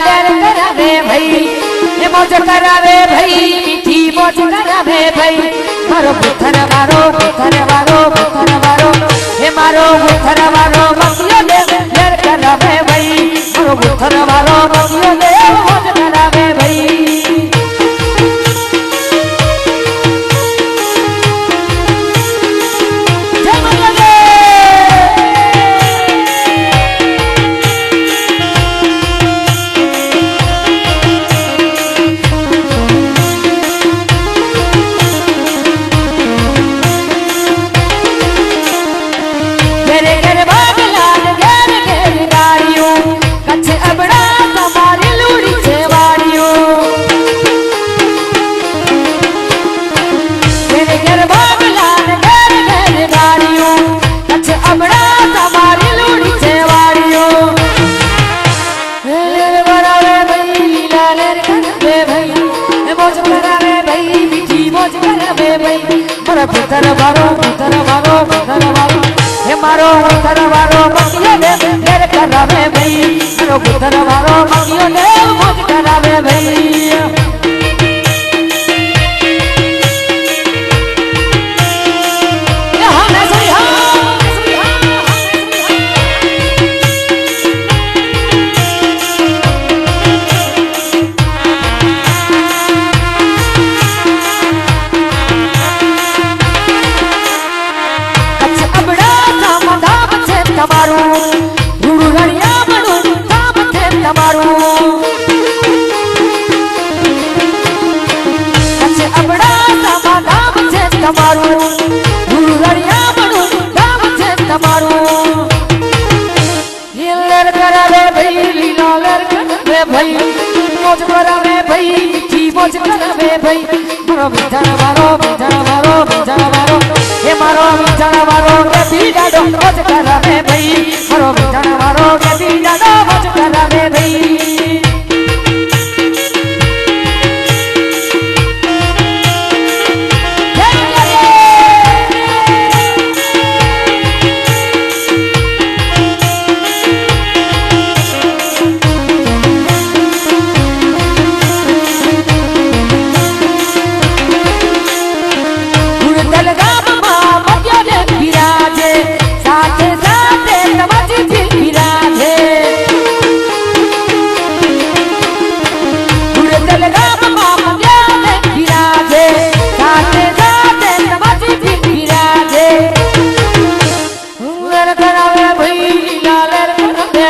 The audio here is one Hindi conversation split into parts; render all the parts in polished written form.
लेर करावे भाई ये मौज करावे भाई मीठी मौज करावे भाई मारो बुथर वारो हे मारो बुथर वारो मतियो लेर करावे भाई मारो बुथर वारो मतियो मौज करावे भाई बुथर वारो हे मारो बुथर वारो मतियो लेर करावे भाई मारो बुथर वारो मतियो मौज करावे भाई भाई मौज करावे भाई मीठी मौज करावे भाई मारो बुथर वारो हे मारो बुथर वारो के बीडाडो मौज करावे भाई मारो बुथर वारो के बीडाडो मौज करावे भाई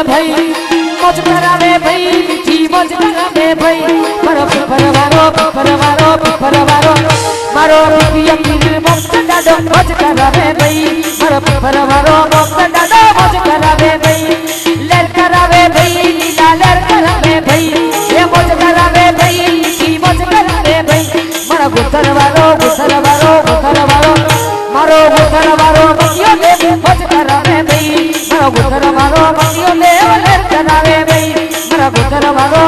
भाई मौज करावे भाई मीठी मौज करावे भाई मारो बुथर वारो मारो पिया पीर मौज डाडो मौज करावे भाई मारो बुथर वारो मौज डाडो मौज करावे भाई लेर करावे भाई लीला लेर करावे भाई ये मौज करावे भाई मीठी मौज करावे भाई मारो बुथर वारो मारो बुथर वारो मतियो मौज करावे भाई मारो बुथर वारो मतियो लेर करावे भाई मारो बुथर वारो